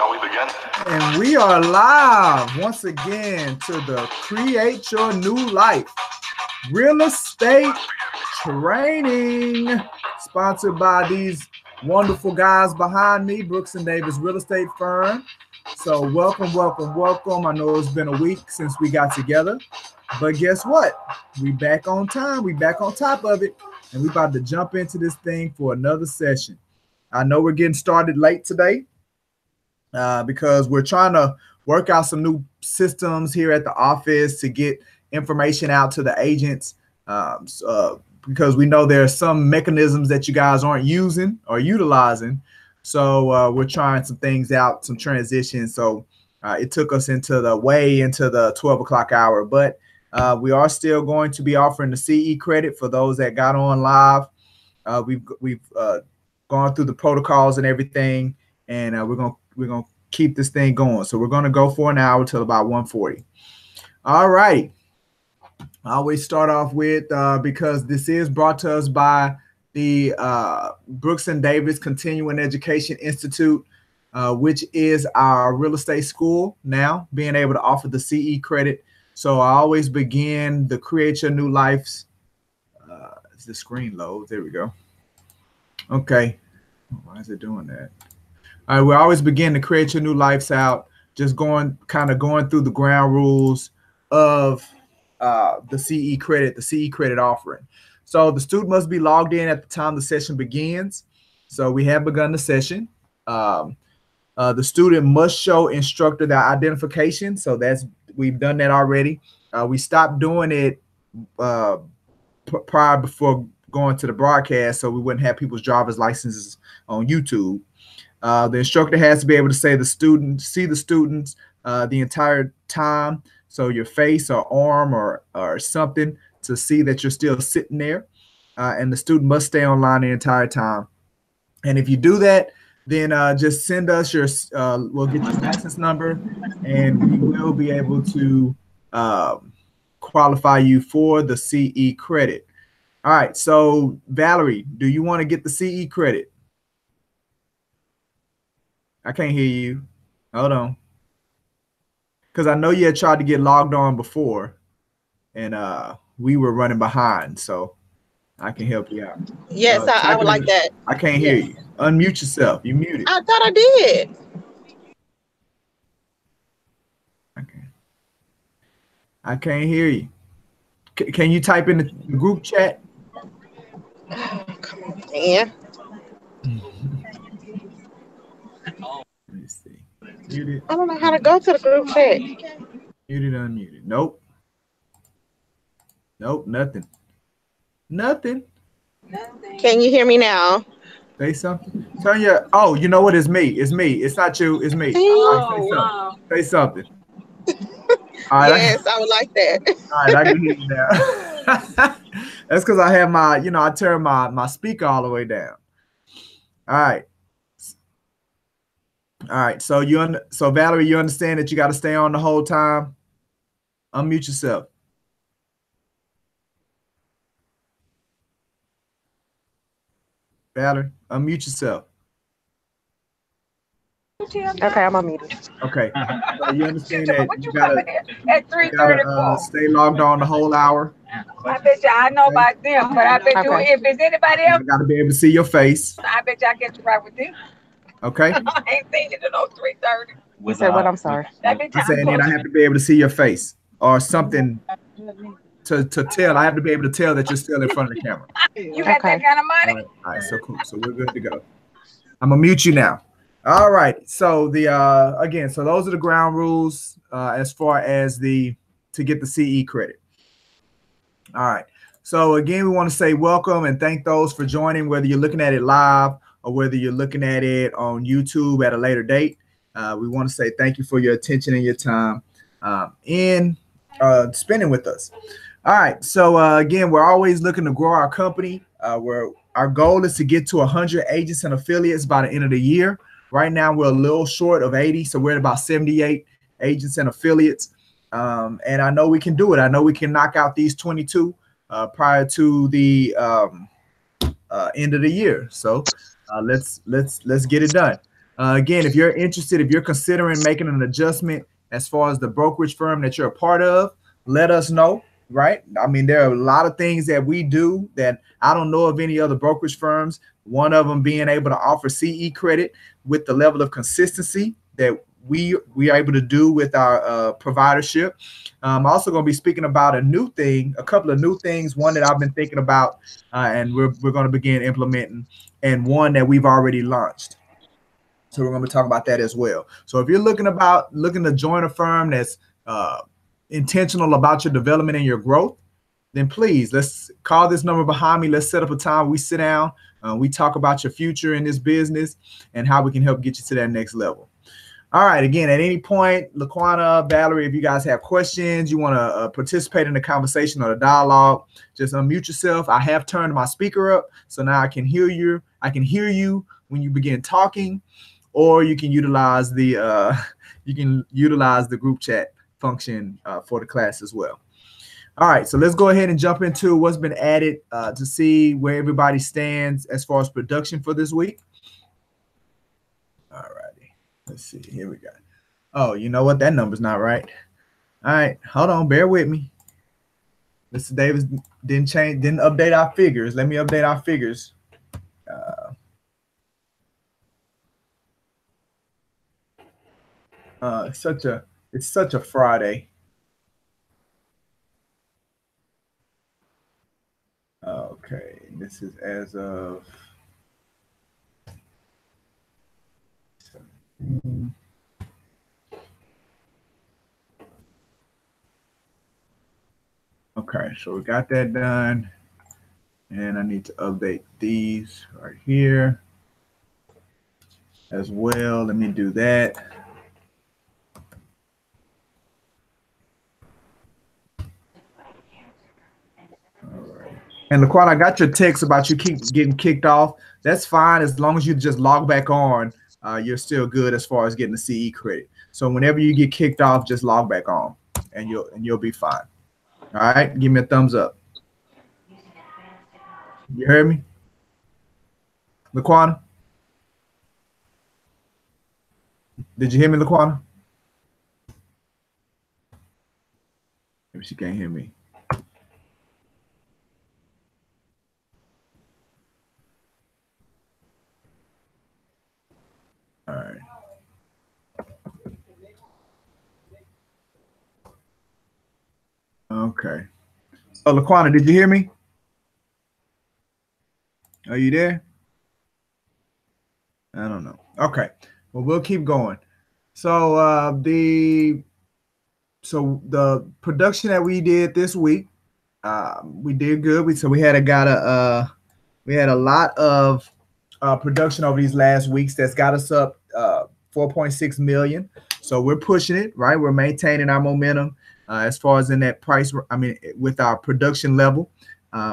Shall we begin? And we are live once again to the Create Your New Life Real Estate Training, sponsored by these wonderful guys behind me, Brooks and Davis Real Estate Firm. So welcome, welcome, welcome. I know it's been a week since we got together, but guess what? We back on time. We back on top of it, and we about to jump into this thing for another session. I know we're getting started late today because we're trying to work out some new systems here at the office to get information out to the agents because we know there are some mechanisms that you guys aren't using or utilizing. So we're trying some things out, some transitions. So it took us into the 12 o'clock hour, but we are still going to be offering the CE credit for those that got on live. We've gone through the protocols and everything, and we're gonna keep this thing going. So we're gonna go for an hour till about 1:40. All right. I always start off with because this is brought to us by the Brooks and Davis Continuing Education Institute, which is our real estate school now, being able to offer the CE credit. So I always begin the Create Your New Life's. Is the screen load? There we go. Okay. Why is it doing that? All right. We always begin to Create Your New Life's out, just going through the ground rules of the CE credit offering. So the student must be logged in at the time the session begins. So we have begun the session. The student must show instructor their identification. So we've done that already. We stopped doing it prior before going to the broadcast, so we wouldn't have people's driver's licenses on YouTube. The instructor has to be able to see the students the entire time. So your face or arm or something to see that you're still sitting there. And the student must stay online the entire time. And if you do that, then just send us your, we'll get your license number, and we will be able to qualify you for the CE credit. All right, so Valerie, do you want to get the CE credit? I can't hear you. Hold on. Because I know you had tried to get logged on before, and we were running behind, so I can help you out. Yes, I would like that. I can't hear you. Unmute yourself. You muted. I thought I did. Okay. I can't hear you. Can you type in the group chat? Oh, come on, man. Let me see. Muted. I don't know how to go to the group chat. Muted, unmuted. Nope. Nope, nothing. Nothing. Can you hear me now? Say something. Turn your. Oh, you know what? It's me. It's me. It's not you. It's me. Oh, say something. All right, yes, I would like that. All right, I can hear you now. That's because I have my, I turn my speaker all the way down. All right. All right. So so Valerie, you understand that you got to stay on the whole time? Unmute yourself. Valerie, unmute yourself. Okay, I'm unmuted. Okay. So you understand that you gotta at 3:34 stay logged on the whole hour? I bet you I know about them, but I bet you if there's anybody else, I gotta be able to see your face. I bet you I get to ride with them. Okay. I ain't seen it at 3:30. Say what? I'm sorry. I'm saying that I have to be able to see your face or something to tell. I have to be able to tell that you're still in front of the camera. You got that kind of money? All right, so cool. So we're good to go. I'm gonna mute you now. All right. So again, so those are the ground rules as far as to get the CE credit. All right. So again, we want to say welcome and thank those for joining, whether you're looking at it live or whether you're looking at it on YouTube at a later date. We want to say thank you for your attention and your time in spending with us. All right. So again, we're always looking to grow our company. Our goal is to get to 100 agents and affiliates by the end of the year. Right now, we're a little short of 80, so we're at about 78 agents and affiliates. And I know we can do it. I know we can knock out these 22 prior to the end of the year. So let's get it done. Again, if you're interested, if you're considering making an adjustment as far as the brokerage firm that you're a part of, let us know, right? I mean, there are a lot of things that we do that I don't know of any other brokerage firms. One of them being able to offer CE credit with the level of consistency that we are able to do with our providership. I'm also going to be speaking about a couple of new things, one that I've been thinking about and we're going to begin implementing, and one that we've already launched. So we're going to be talking about that as well. So if you're looking to join a firm that's intentional about your development and your growth, then please, let's call this number behind me. Let's set up a time. We sit down, we talk about your future in this business and how we can help get you to that next level. All right. Again, at any point, Laquana, Valerie, if you guys have questions, you want to participate in the conversation or the dialogue, just unmute yourself. I have turned my speaker up, so now I can hear you. I can hear you when you begin talking, or you can utilize the group chat function for the class as well. All right, so let's go ahead and jump into what's been added to see where everybody stands as far as production for this week. All righty. Let's see. Here we go. Oh, you know what? That number's not right. All right. Hold on. Bear with me. Mr. Davis didn't update our figures. Let me update our figures. It's such a Friday. Okay. This is as of okay, so we got that done, and I need to update these right here as well. Let me do that. All right. And Laquan, I got your text about you keep getting kicked off. That's fine as long as you just log back on. You're still good as far as getting the CE credit. So whenever you get kicked off, just log back on, and you'll be fine. All right, give me a thumbs up. You heard me, Laquana? Did you hear me, Laquana? Maybe she can't hear me. All right. Okay. Oh, Laquana, did you hear me? Are you there? I don't know. Okay. Well, we'll keep going. So the production that we did this week, we did good. We had a lot of production over these last weeks that's got us up 4.6 million. So we're pushing it, right? We're maintaining our momentum as far as in that price. I mean, with our production level,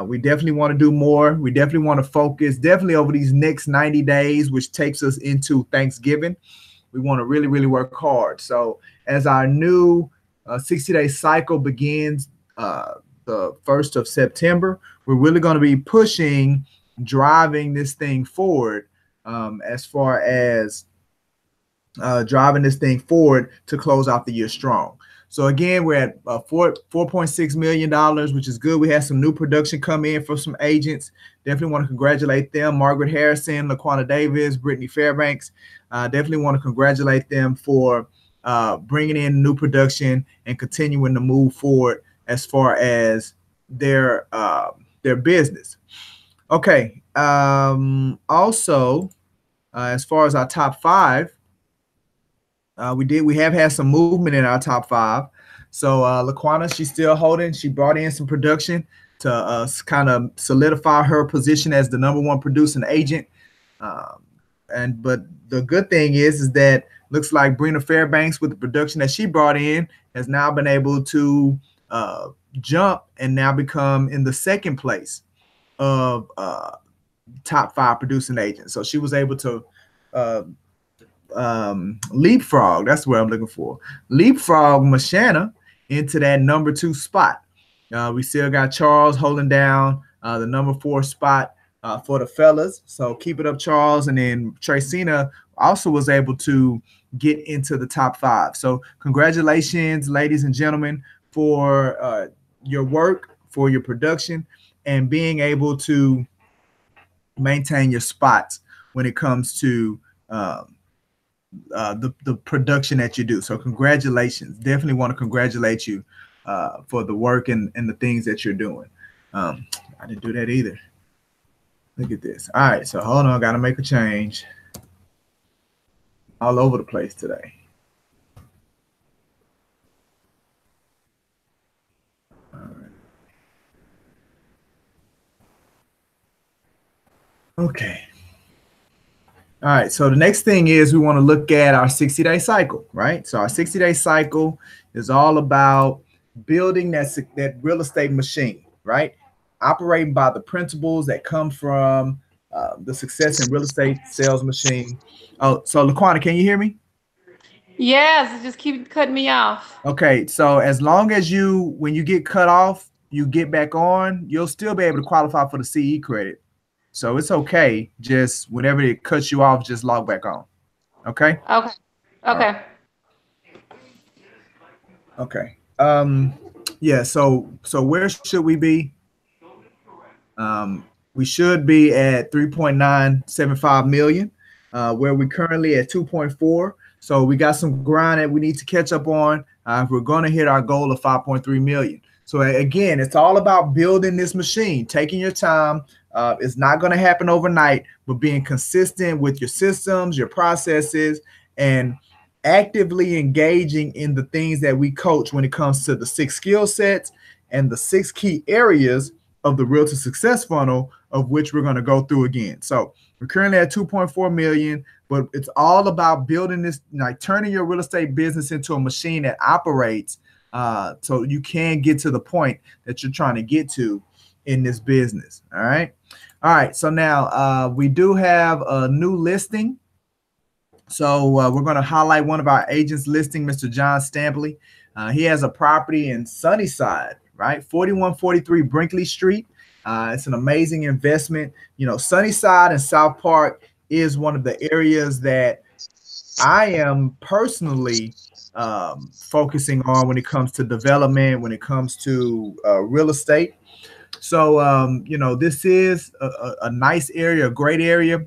we definitely want to do more. We definitely want to focus definitely over these next 90 days, which takes us into Thanksgiving. We want to really, really work hard. So as our new 60-day cycle begins the 1st of September, we're really going to be pushing, driving this thing forward as far as driving this thing forward to close out the year strong. So again, we're at $4.6 million, which is good. We had some new production come in for some agents. Definitely want to congratulate them. Margaret Harrison, Laquana Davis, Brittany Fairbanks. Definitely want to congratulate them for bringing in new production and continuing to move forward as far as their business. Okay. Also, as far as our top 5, we have had some movement in our top 5. So Laquana, she's still holding. She brought in some production to kind of solidify her position as the #1 producing agent. But the good thing is that looks like Brina Fairbanks, with the production that she brought in, has now been able to jump and now become in the 2nd place of top 5 producing agents. So she was able to leapfrog, that's what I'm looking for, leapfrog Mashana into that #2 spot. We still got Charles holding down the #4 spot for the fellas. So keep it up, Charles. And then Tracina also was able to get into the top 5. So congratulations, ladies and gentlemen, for your work, for your production, and being able to maintain your spots when it comes to the production that you do. So congratulations. Definitely want to congratulate you for the work and the things that you're doing. I didn't do that either. Look at this. All right, so hold on. Got to make a change. All over the place today. All right. Okay. All right, so the next thing is we want to look at our 60-day cycle, right? So our 60-day cycle is all about building that real estate machine, right? Operating by the principles that come from the success in real estate sales machine. Oh, so LaQuanta, can you hear me? Yes, just keep cutting me off. Okay, so as long as when you get cut off, you get back on, you'll still be able to qualify for the CE credit. So it's okay. Just whenever it cuts you off, just log back on. Okay? Okay. Okay. Okay. Yeah, so where should we be? We should be at 3.975 million, where we're currently at 2.4. So we got some ground that we need to catch up on if we're going to hit our goal of 5.3 million. So again, it's all about building this machine, taking your time. It's not going to happen overnight, but being consistent with your systems, your processes, and actively engaging in the things that we coach when it comes to the 6 skill sets and the 6 key areas of the Realtor Success Funnel, of which we're going to go through again. So we're currently at 2.4 million, but it's all about building this, like turning your real estate business into a machine that operates so you can get to the point that you're trying to get to in this business. All right. All right. So now we do have a new listing. So we're going to highlight one of our agents listing, Mr. John Stampley. He has a property in Sunnyside, right? 4143 Brinkley Street. It's an amazing investment. You know, Sunnyside and South Park is one of the areas that I am personally focusing on when it comes to development, when it comes to real estate. So, you know, this is a nice area, a great area.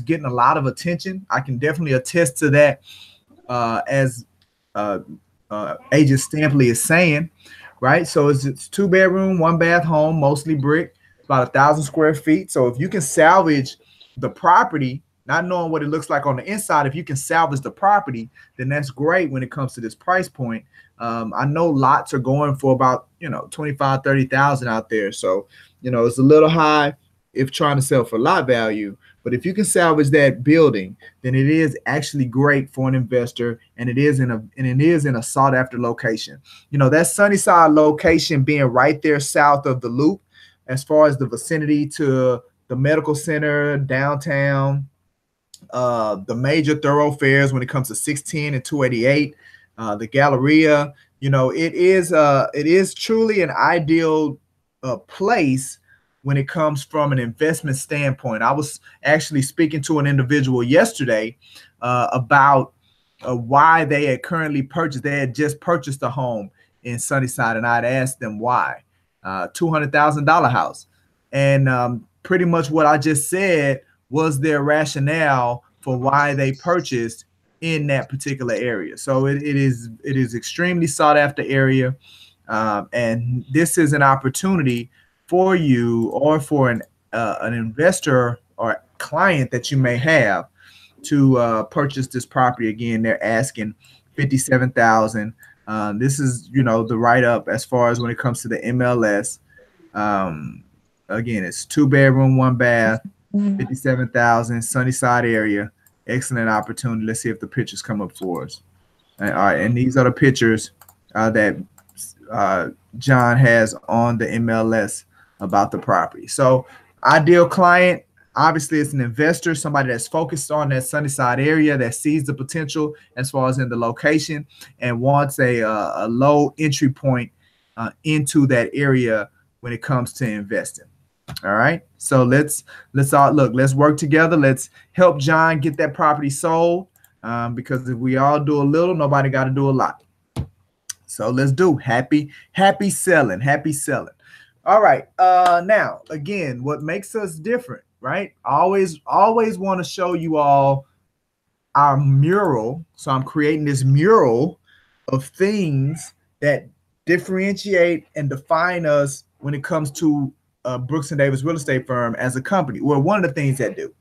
Getting a lot of attention. I can definitely attest to that as Agent Stampley is saying, right? So it's 2-bedroom, 1-bath home, mostly brick, about 1,000 square feet. So if you can salvage the property, not knowing what it looks like on the inside, if you can salvage the property, then that's great when it comes to this price point. I know lots are going for about, you know, 25, 30,000 out there. So, you know, it's a little high if trying to sell for lot value. But if you can salvage that building, then it is actually great for an investor, and it is in a sought after location. You know, that Sunnyside location being right there south of the loop, as far as the vicinity to the medical center, downtown, the major thoroughfares when it comes to 610 and 288, the Galleria, you know, it is truly an ideal place when it comes from an investment standpoint. I was actually speaking to an individual yesterday about why they had currently purchased. They had just purchased a home in Sunnyside, and I'd asked them why. $200,000 house. And pretty much what I just said was their rationale for why they purchased in that particular area. So it is extremely sought after area. And this is an opportunity for you or for an investor or client that you may have to purchase this property. Again, they're asking $57,000. This is, you know, the write-up as far as when it comes to the MLS. Again, it's 2-bedroom, 1-bath, 57,000, Sunnyside area. Excellent opportunity. Let's see if the pictures come up for us. All right, and these are the pictures that John has on the MLS about the property. So ideal client, obviously it's an investor, somebody that's focused on that Sunnyside area, that sees the potential as far as in the location and wants a low entry point into that area when it comes to investing. All right. So let's all look. Let's work together. Let's help John get that property sold. Because if we all do a little, nobody got to do a lot. So let's do happy selling. Happy selling. All right. Now again, what makes us different, right? Always want to show you all our mural. So I'm creating this mural of things that differentiate and define us when it comes to Brooks and Davis real estate firm as a company. Well, one of the things that do,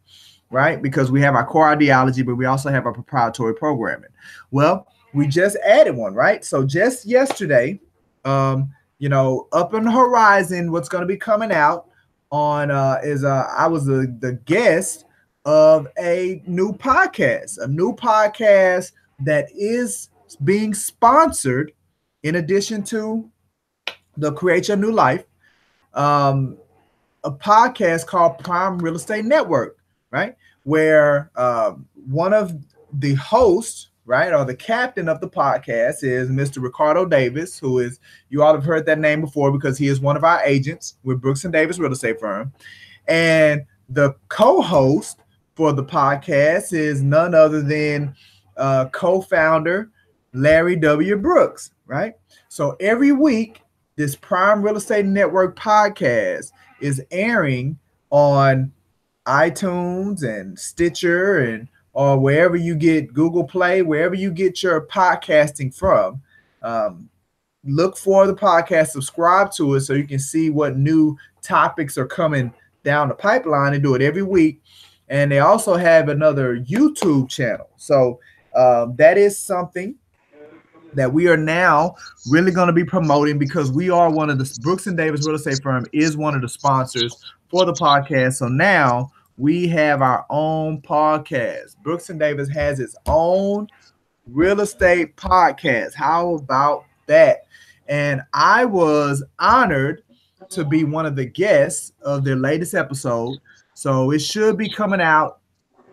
right? Because we have our core ideology, but we also have our proprietary programming. Well, we just added one, right? So just yesterday, you know, up on the horizon, what's going to be coming out on I was the guest of a new podcast that is being sponsored in addition to the Create Your New Life, a podcast called Prime Real Estate Network, right? Where one of the hosts, right, or the captain of the podcast is Mr. Ricardo Davis, who is, you all have heard that name before because he is one of our agents with Brooks and Davis Real Estate Firm. And the co-host for the podcast is none other than co-founder Larry W. Brooks, right? So every week, this Prime Real Estate Network podcast is airing on iTunes and Stitcher and or wherever you get Google Play, wherever you get your podcasting from. Look for the podcast, subscribe to it so you can see what new topics are coming down the pipeline, and do it every week. And they also have another YouTube channel. So that is something that we are now really going to be promoting, because we are one of the Brooks and Davis Real Estate Firm is one of the sponsors for the podcast. So now we have our own podcast. Brooks and Davis has its own real estate podcast. How about that? And I was honored to be one of the guests of their latest episode. So it should be coming out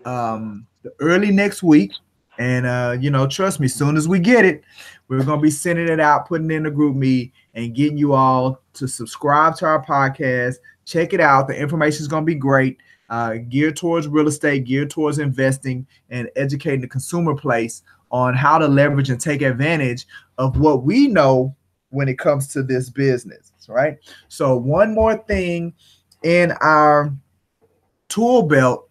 early next week. And, you know, trust me, as soon as we get it, we're going to be sending it out, putting it in a group meet, and getting you all to subscribe to our podcast. Check it out. The information is going to be great, geared towards real estate, geared towards investing, and educating the consumer place on how to leverage and take advantage of what we know when it comes to this business, right? So one more thing in our tool belt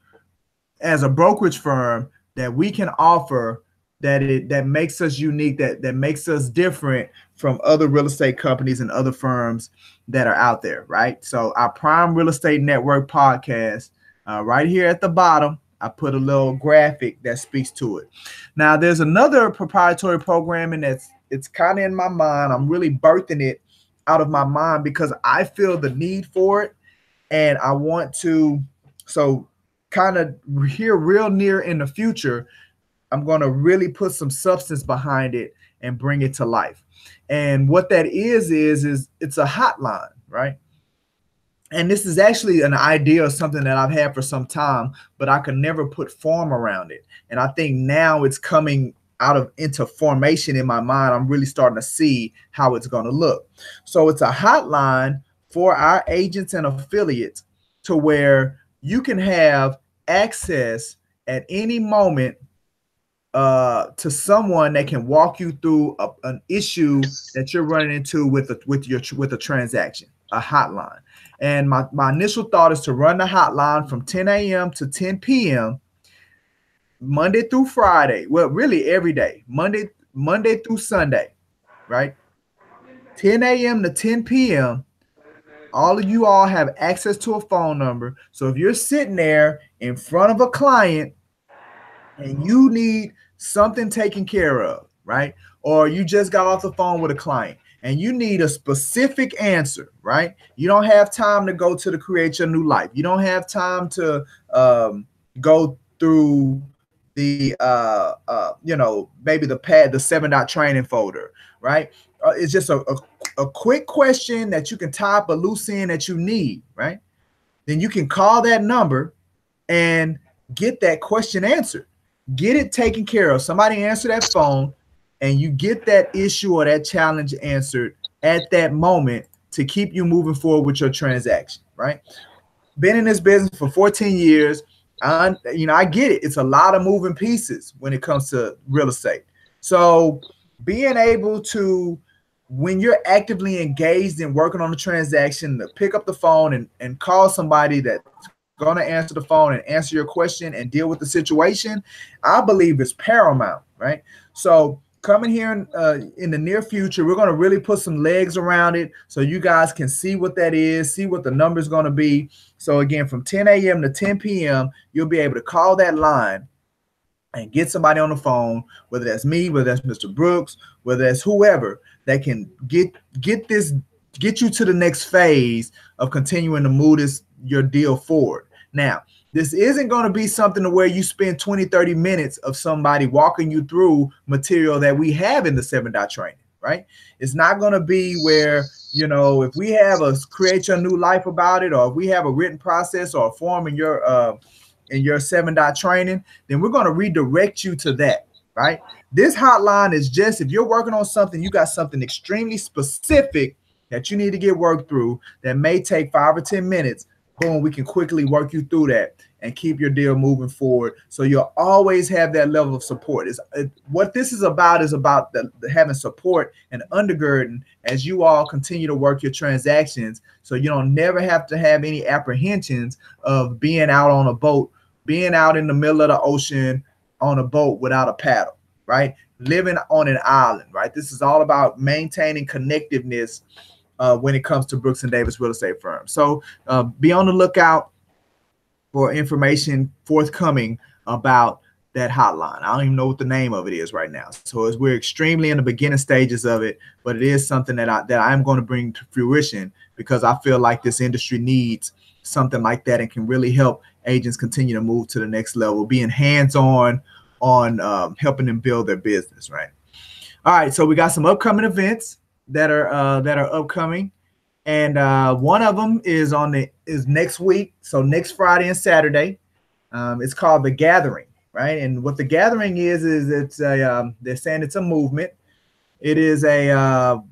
as a brokerage firm that we can offer that makes us unique, that makes us different from other real estate companies and other firms that are out there, right? So our Prime Real Estate Network podcast, right here at the bottom, I put a little graphic that speaks to it. Now, there's another proprietary programming it's kind of in my mind. I'm really birthing it out of my mind because I feel the need for it, and I want to, so kind of here real near in the future, I'm going to really put some substance behind it and bring it to life. And what that is it's a hotline, right? And this is actually an idea of something that I've had for some time, but I could never put form around it. And I think now it's coming into formation in my mind. I'm really starting to see how it's going to look. So it's a hotline for our agents and affiliates to where you can have access at any moment to someone that can walk you through an issue that you're running into with a transaction, a hotline. And my initial thought is to run the hotline from 10 a.m. to 10 p.m. Monday through Friday. Well, really every day, Monday through Sunday, right? 10 a.m. to 10 p.m. All of you all have access to a phone number. So if you're sitting there in front of a client and you need something taken care of, right? Or you just got off the phone with a client and you need a specific answer, right? You don't have time to go to the Create Your New Life. You don't have time to go through the you know, maybe the 7-dot training folder, right? It's just a quick question that you can type a loose end that you need, right? Then you can call that number and get that question answered. Get it taken care of. Somebody answer that phone and you get that issue or that challenge answered at that moment to keep you moving forward with your transaction, right? been in this business for 14 years. I get it. It's a lot of moving pieces when it comes to real estate. So being able to, when you're actively engaged in working on a transaction, to pick up the phone and call somebody that's going to answer the phone and answer your question and deal with the situation, I believe is paramount, right? So coming here in the near future, we're going to really put some legs around it so you guys can see what that is, see what the number is going to be. So again, from 10 a.m. to 10 p.m., you'll be able to call that line and get somebody on the phone, whether that's me, whether that's Mr. Brooks, whether that's whoever, that can get you to the next phase of continuing to move your deal forward. Now, this isn't going to be something to where you spend 20, 30 minutes of somebody walking you through material that we have in the 7-Dot training, right? It's not going to be where, if we have a create your new life about it, or if we have a written process or a form in your 7-Dot training, then we're going to redirect you to that, right? This hotline is just, if you're working on something, you got something extremely specific that you need to get worked through that may take 5 or 10 minutes. Boom, we can quickly work you through that and keep your deal moving forward. So you'll always have that level of support. What this is about having support and undergirding as you all continue to work your transactions, so you don't never have to have any apprehensions of being out on a boat, being out in the middle of the ocean on a boat without a paddle, right? Living on an island, right? This is all about maintaining connectiveness when it comes to Brooks and Davis Real Estate Firm. So be on the lookout for information forthcoming about that hotline. I don't even know what the name of it is right now. So we're extremely in the beginning stages of it, but it is something that I'm going to bring to fruition because I feel like this industry needs something like that and can really help agents continue to move to the next level, being hands-on on helping them build their business, right? All right, so we got some upcoming events that are upcoming, and one of them is next week, so next Friday and Saturday. It's called The Gathering, right? And what The Gathering is they're saying it's a movement. It is it's a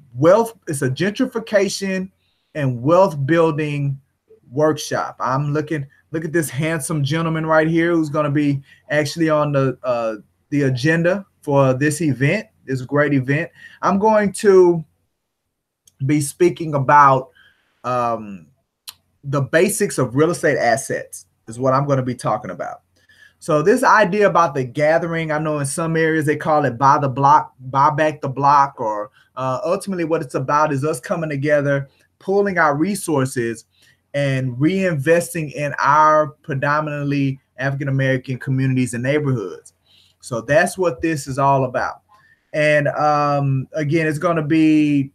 gentrification and wealth building workshop. I'm look at this handsome gentleman right here who's going to be actually on the agenda for this event, this great event. I'm going to be speaking about the basics of real estate assets is what I'm going to be talking about. So this idea about the gathering, I know in some areas they call it buy back the block, or ultimately what it's about is us coming together, pooling our resources and reinvesting in our predominantly African-American communities and neighborhoods. So that's what this is all about. And again, it's going to be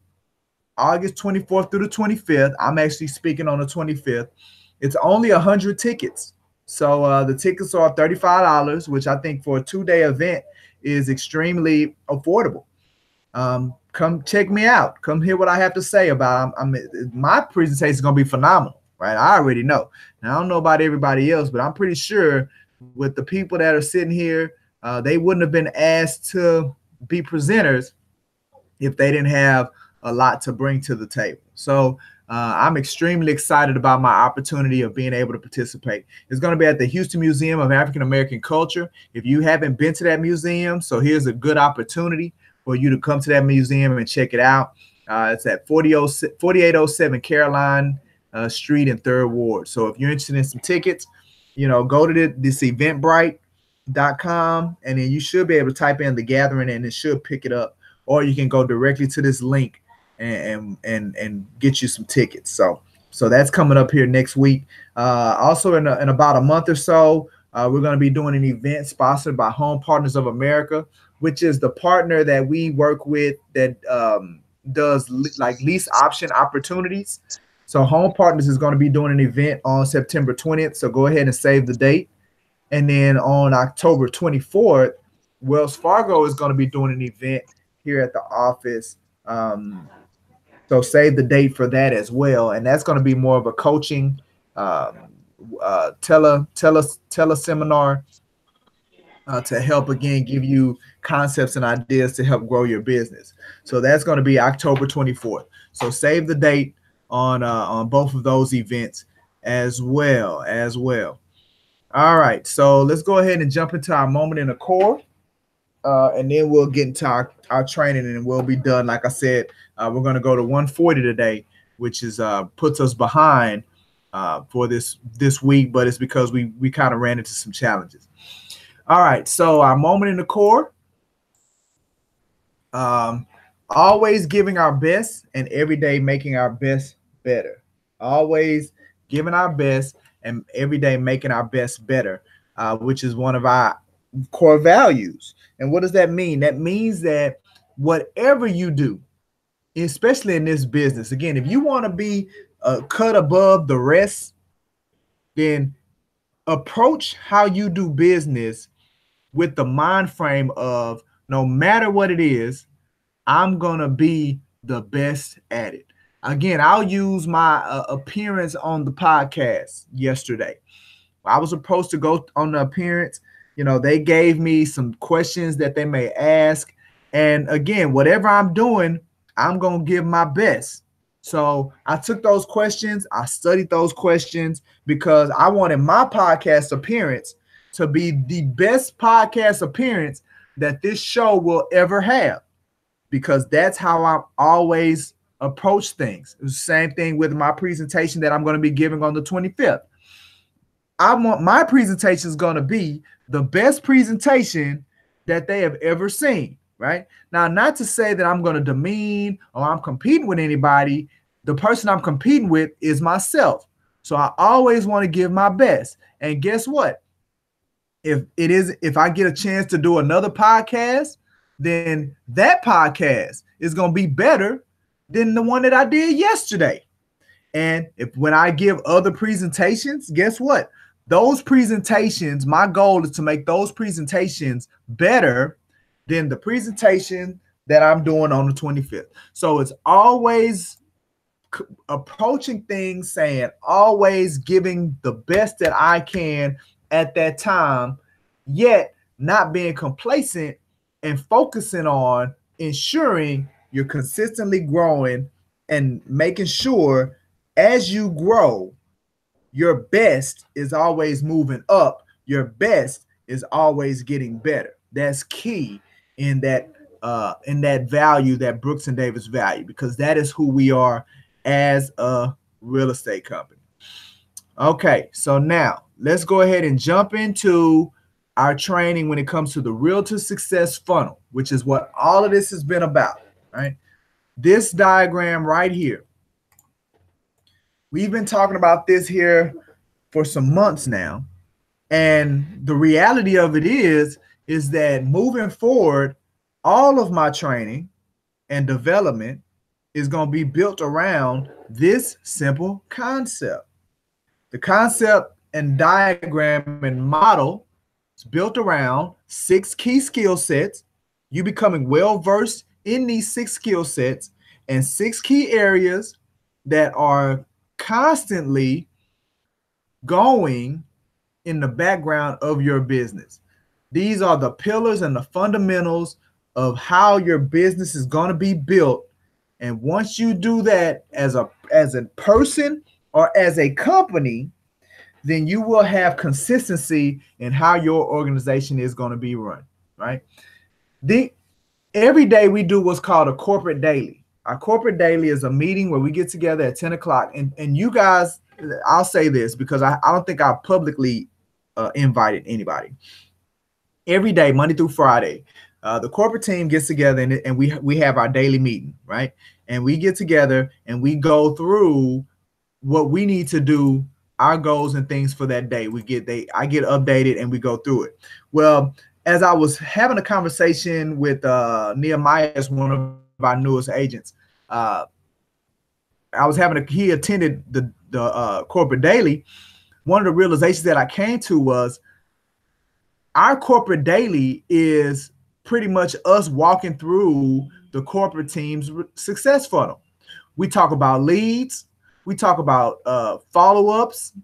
August 24th through the 25th. I'm actually speaking on the 25th. It's only 100 tickets. So the tickets are $35, which I think for a 2-day event is extremely affordable. Come check me out. Come hear what I have to say about my presentation is going to be phenomenal, right? I already know. Now, I don't know about everybody else, but I'm pretty sure with the people that are sitting here, they wouldn't have been asked to be presenters if they didn't have a lot to bring to the table. So I'm extremely excited about my opportunity of being able to participate. It's going to be at the Houston Museum of African American Culture. If you haven't been to that museum, so here's a good opportunity for you to come to that museum and check it out. It's at 4807 Caroline Street in 3rd Ward. So if you're interested in some tickets, go to this eventbrite.com, and then you should be able to type in The Gathering and it should pick it up. Or you can go directly to this link and get you some tickets. So that's coming up here next week. Also in about a month or so, we're going to be doing an event sponsored by Home Partners of America, which is the partner that we work with that does like lease option opportunities. So Home Partners is going to be doing an event on September 20th. So go ahead and save the date. And then on October 24th, Wells Fargo is going to be doing an event here at the office. So save the date for that as well. And that's going to be more of a coaching teleseminar to help, again, give you concepts and ideas to help grow your business. So that's going to be October 24th. So save the date on both of those events. as well. All right, so let's go ahead and jump into our moment in the core, and then we'll get into our training, and we'll be done. Like I said, we're going to go to 140 today, which is puts us behind for this week, but it's because we kind of ran into some challenges. All right, so our moment in the core, always giving our best and every day making our best better. Always giving our best and every day making our best better, which is one of our core values. And what does that mean? That means that whatever you do, especially in this business, again, if you want to be cut above the rest, then approach how you do business with the mind frame of no matter what it is, I'm going to be the best at it. Again, I'll use my appearance on the podcast yesterday. I was supposed to go on the appearance. You know, they gave me some questions that they may ask. And again, whatever I'm doing, I'm going to give my best. So I took those questions. I studied those questions because I wanted my podcast appearance to be the best podcast appearance that this show will ever have, because that's how I always approach things. It's the same thing with my presentation that I'm going to be giving on the 25th. I want my presentation is going to be the best presentation that they have ever seen, right? Now, not to say that I'm going to demean or I'm competing with anybody. The person I'm competing with is myself. So I always want to give my best. And guess what? If I get a chance to do another podcast, then that podcast is going to be better than the one that I did yesterday. And when I give other presentations, guess what? Those presentations, my goal is to make those presentations better than the presentation that I'm doing on the 25th. So it's always approaching things, saying, always giving the best that I can at that time, yet not being complacent and focusing on ensuring you're consistently growing and making sure as you grow, your best is always moving up. Your best is always getting better. That's key in that value that Brooks and Davis value, because that is who we are as a real estate company. Okay, so now let's go ahead and jump into our training when it comes to the Realtor Success Funnel, which is what all of this has been about, right? This diagram right here. We've been talking about this here for some months now. And the reality of it is that moving forward, all of my training and development is going to be built around this simple concept. The concept and diagram and model is built around 6 key skill sets, you becoming well-versed in these 6 skill sets, and 6 key areas that are constantly going in the background of your business. These are the pillars and the fundamentals of how your business is going to be built. And once you do that as a person or as a company, then you will have consistency in how your organization is going to be run, right? Every day we do what's called a corporate daily. Our corporate daily is a meeting where we get together at 10 o'clock. And you guys, I'll say this because I don't think I publicly invited anybody. Every day, Monday through Friday, the corporate team gets together and we have our daily meeting, right? And we get together and we go through what we need to do, our goals and things for that day. I get updated and we go through it. Well, as I was having a conversation with Nehemiah, as one of our newest agents, he attended the corporate daily. One of the realizations that I came to was our corporate daily is pretty much us walking through the corporate team's success funnel. We talk about leads. We talk about follow-ups.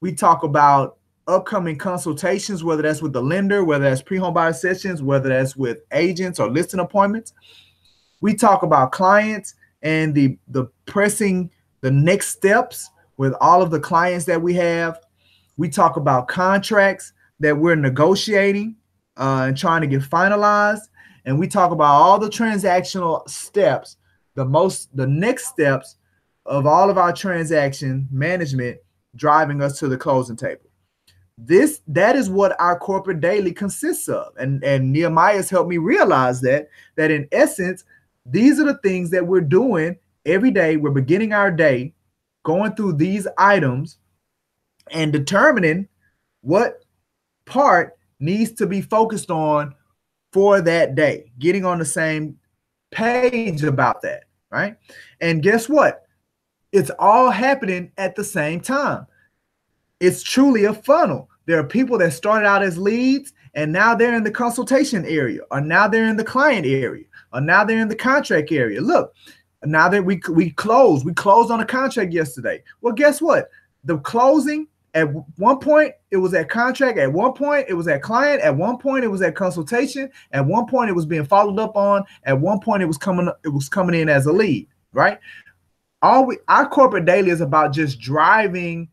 We talk about upcoming consultations, whether that's with the lender, whether that's pre-home buyer sessions, whether that's with agents or listing appointments. We talk about clients and the next steps, with all of the clients that we have. We talk about contracts that we're negotiating and trying to get finalized. And we talk about all the transactional steps, the next steps of all of our transaction management driving us to the closing table. That is what our corporate daily consists of. And Nehemiah's helped me realize that in essence, these are the things that we're doing every day. We're beginning our day going through these items and determining what part needs to be focused on for that day, getting on the same page about that, right? And guess what? It's all happening at the same time. It's truly a funnel. There are people that started out as leads and now they're in the consultation area, or now they're in the client area, or now they're in the contract area. Look, now that we closed on a contract yesterday. Well, guess what? The closing, at one point it was at contract, at one point it was at client, at one point it was at consultation, at one point it was being followed up on, at one point it was coming in as a lead, right? Our corporate daily is about just driving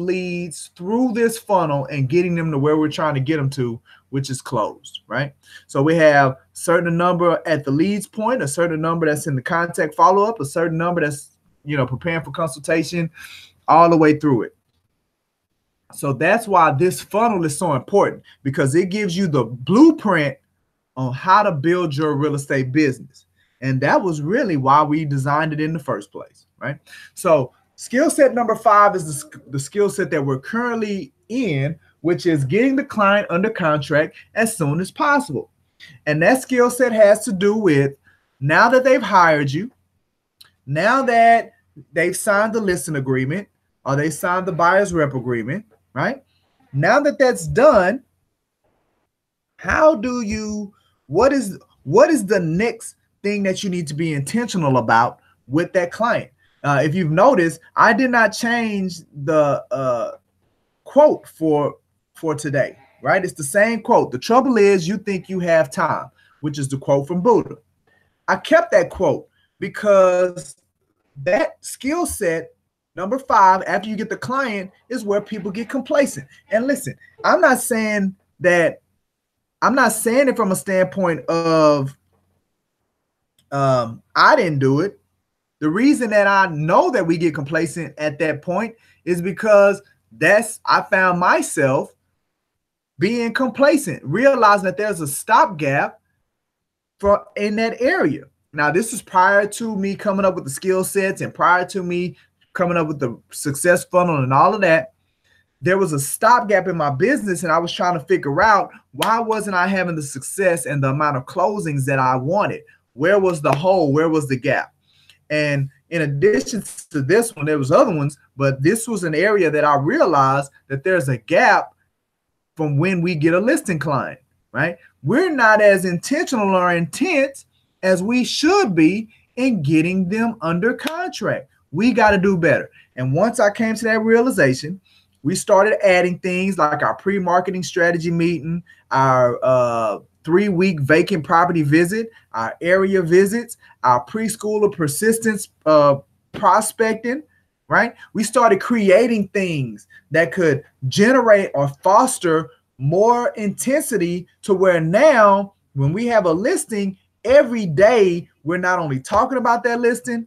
leads through this funnel and getting them to where we're trying to get them to, which is closed, right? So we have a certain number at the leads point, a certain number that's in the contact follow-up, a certain number that's, preparing for consultation, all the way through it. So that's why this funnel is so important, because it gives you the blueprint on how to build your real estate business. And that was really why we designed it in the first place, right? So skill set number 5 is the skill set that we're currently in, which is getting the client under contract as soon as possible. And that skill set has to do with, now that they've hired you, now that they've signed the listing agreement, or they signed the buyer's rep agreement, right? Now that that's done, what is the next thing that you need to be intentional about with that client? If you've noticed, I did not change the quote for today, right? It's the same quote. The trouble is you think you have time, which is the quote from Buddha. I kept that quote because that skill set, number 5, after you get the client, is where people get complacent. And listen, I'm not saying it from a standpoint of I didn't do it. The reason that I know that we get complacent at that point is because I found myself being complacent, realizing that there's a stopgap in that area. Now, this is prior to me coming up with the skill sets and prior to me coming up with the success funnel and all of that. There was a stopgap in my business, and I was trying to figure out, why wasn't I having the success and the amount of closings that I wanted? Where was the hole? Where was the gap? And in addition to this one, there was other ones, but this was an area that I realized that there's a gap from when we get a listing client, right? We're not as intentional or intent as we should be in getting them under contract. We got to do better. And once I came to that realization, we started adding things like our pre-marketing strategy meeting, our 3-week vacant property visit, our area visits, our preschooler persistence prospecting, right? We started creating things that could generate or foster more intensity to where now when we have a listing, every day we're not only talking about that listing,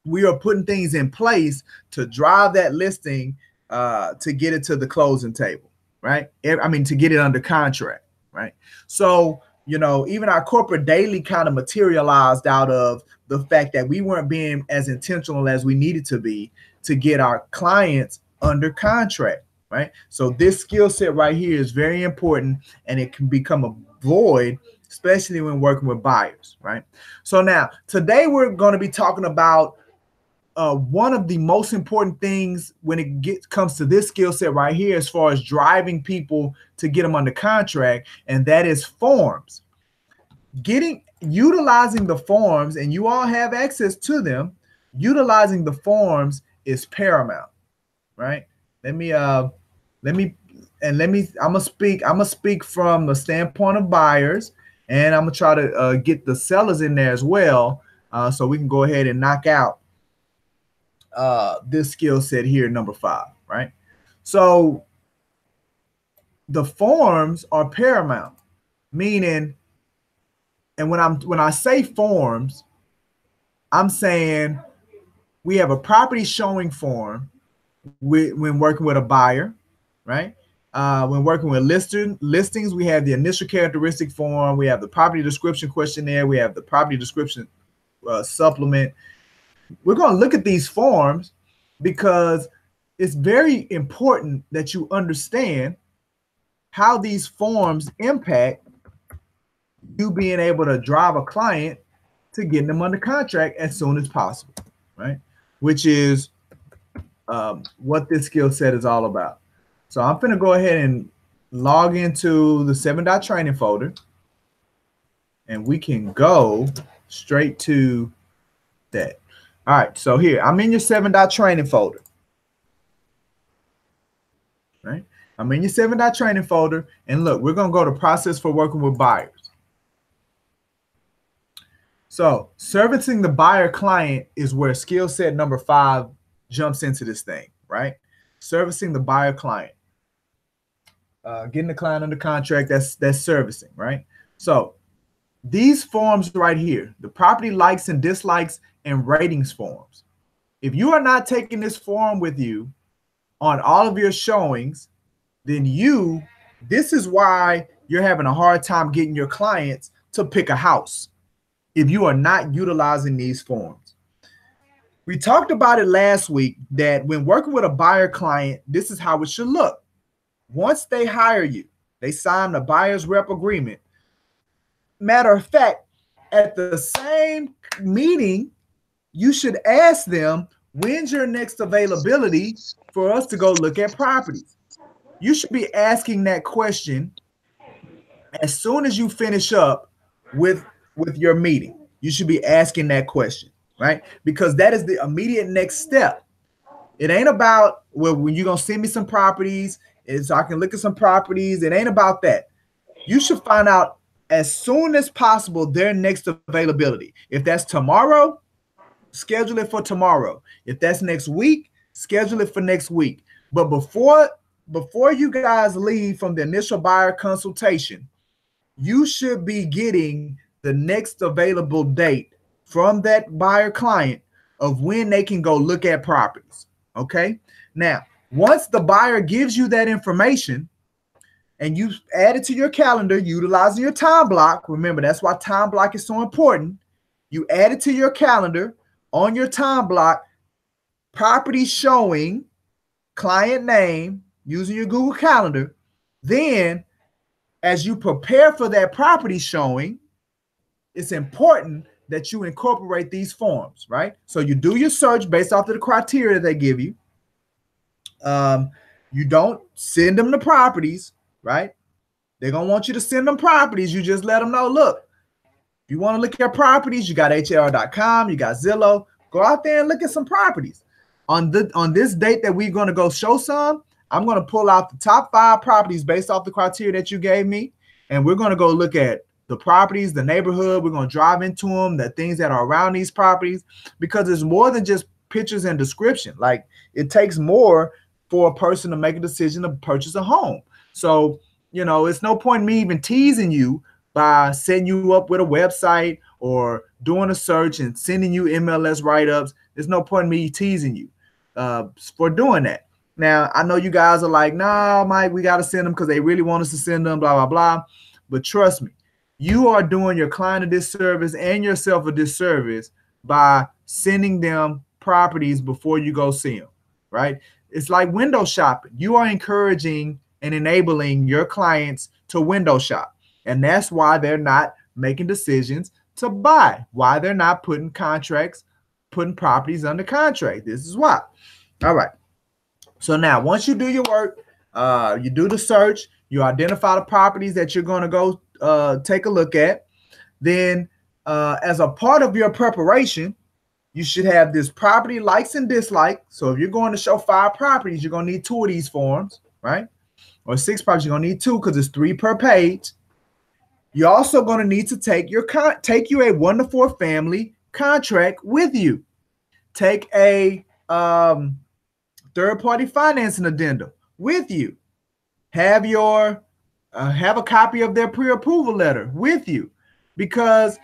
we are putting things in place to drive that listing to get it to the closing table, right? I mean, to get it under contract, right? So, even our corporate daily kind of materialized out of the fact that we weren't being as intentional as we needed to be to get our clients under contract, right? So this skill set right here is very important, and it can become a void, especially when working with buyers, right? So now, today we're going to be talking about one of the most important things when it comes to this skill set right here, as far as driving people to get them under contract, and that is forms. Utilizing the forms, and you all have access to them. Utilizing the forms is paramount, right? I'm gonna speak from the standpoint of buyers, and I'm gonna try to get the sellers in there as well, so we can go ahead and knock out this skill set here, number 5, right? So the forms are paramount, meaning, and when I say forms, I'm saying we have a property showing form when working with a buyer, right? When working with listings, we have the initial characteristic form, we have the property description questionnaire, we have the property description supplement. We're going to look at these forms because it's very important that you understand how these forms impact you being able to drive a client to getting them under contract as soon as possible, right? Which is what this skill set is all about. So I'm going to go ahead and log into the 7-Dot training folder, and we can go straight to that. All right, so here, I'm in your 7-Dot training folder, right? I'm in your 7-Dot training folder, and look, we're going to go to process for working with buyers. So servicing the buyer client is where skill set number 5 jumps into this thing, right? Servicing the buyer client. Getting the client under contract, that's servicing, right? So these forms right here, the property likes and dislikes and ratings forms. If you are not taking this form with you on all of your showings, then this is why you're having a hard time getting your clients to pick a house if you are not utilizing these forms. We talked about it last week that when working with a buyer client, this is how it should look. Once they hire you, they sign the buyer's rep agreement. Matter of fact, at the same meeting, you should ask them, when's your next availability for us to go look at properties? You should be asking that question as soon as you finish up with your meeting. You should be asking that question, right? Because that is the immediate next step. It ain't about, well, when you're going to send me some properties, so I can look at some properties. It ain't about that. You should find out as soon as possible their next availability. If that's tomorrow, schedule it for tomorrow. If that's next week, schedule it for next week. But before you guys leave from the initial buyer consultation, you should be getting the next available date from that buyer client of when they can go look at properties. Okay. Now, once the buyer gives you that information and you add it to your calendar, utilizing your time block, remember, that's why time block is so important. You add it to your calendar on your time block, property showing, client name, using your Google Calendar. Then as you prepare for that property showing, it's important that you incorporate these forms, right? So you do your search based off of the criteria they give you. You don't send them the properties, right? They're going to want you to send them properties. You just let them know, look, if you want to look at properties, you got HAR.com, you got Zillow. Go out there and look at some properties. On this date that we're going to go show some, I'm going to pull out the top 5 properties based off the criteria that you gave me. And we're going to go look at the properties, the neighborhood. We're going to drive into them, the things that are around these properties, because it's more than just pictures and description. Like, it takes more for a person to make a decision to purchase a home. So, you know, it's no point in me even teasing you by setting you up with a website or doing a search and sending you MLS write-ups. There's no point in me teasing you for doing that. Now, I know you guys are like, nah, Mike, we got to send them because they really want us to send them, blah, blah, blah. But trust me, you are doing your client a disservice and yourself a disservice by sending them properties before you go see them, right? It's like window shopping. You are encouraging and enabling your clients to window shop. And that's why they're not making decisions to buy, why they're not putting properties under contract. This is why. All right. So now, once you do your work, you do the search, you identify the properties that you're going to go take a look at. Then as a part of your preparation, you should have this property likes and dislikes. So if you're going to show 5 properties, you're going to need 2 of these forms, right? Or 6 properties, you're going to need 2 because it's 3 per page. You're also going to need to take you a 1-to-4 family contract with you. Take a third-party financing addendum with you. Have your have a copy of their pre-approval letter with you, because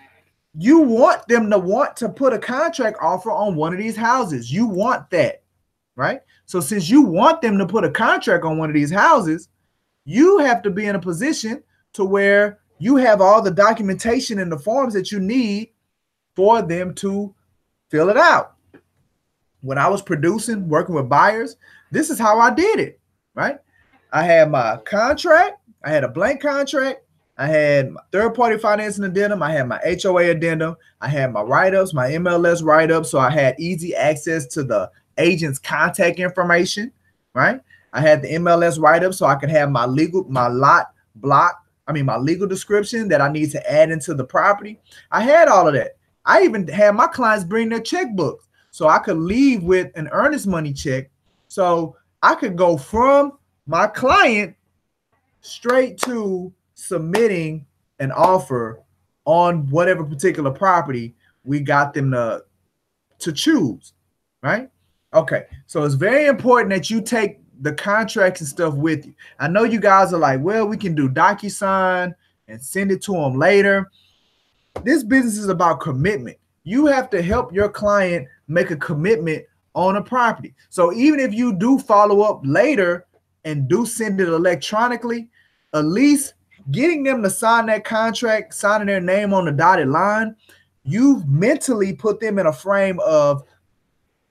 you want them to want to put a contract offer on one of these houses. You want that, right? So since you want them to put a contract on one of these houses, you have to be in a position to where you have all the documentation and the forms that you need for them to fill it out. When I was producing, working with buyers, this is how I did it, right? I had my contract, I had a blank contract, I had my third-party financing addendum, I had my HOA addendum, I had my write-ups, my MLS write-ups, so I had easy access to the agent's contact information, right? I had the MLS write-up so I could have my legal description that I need to add into the property. I had all of that. I even had my clients bring their checkbooks so I could leave with an earnest money check, so I could go from my client straight to submitting an offer on whatever particular property we got them to choose, right? Okay, so it's very important that you take the contracts and stuff with you. I know you guys are like, well, we can do DocuSign and send it to them later. This business is about commitment. You have to help your client make a commitment on a property. So even if you do follow up later and do send it electronically, at least getting them to sign that contract, signing their name on the dotted line, you've mentally put them in a frame of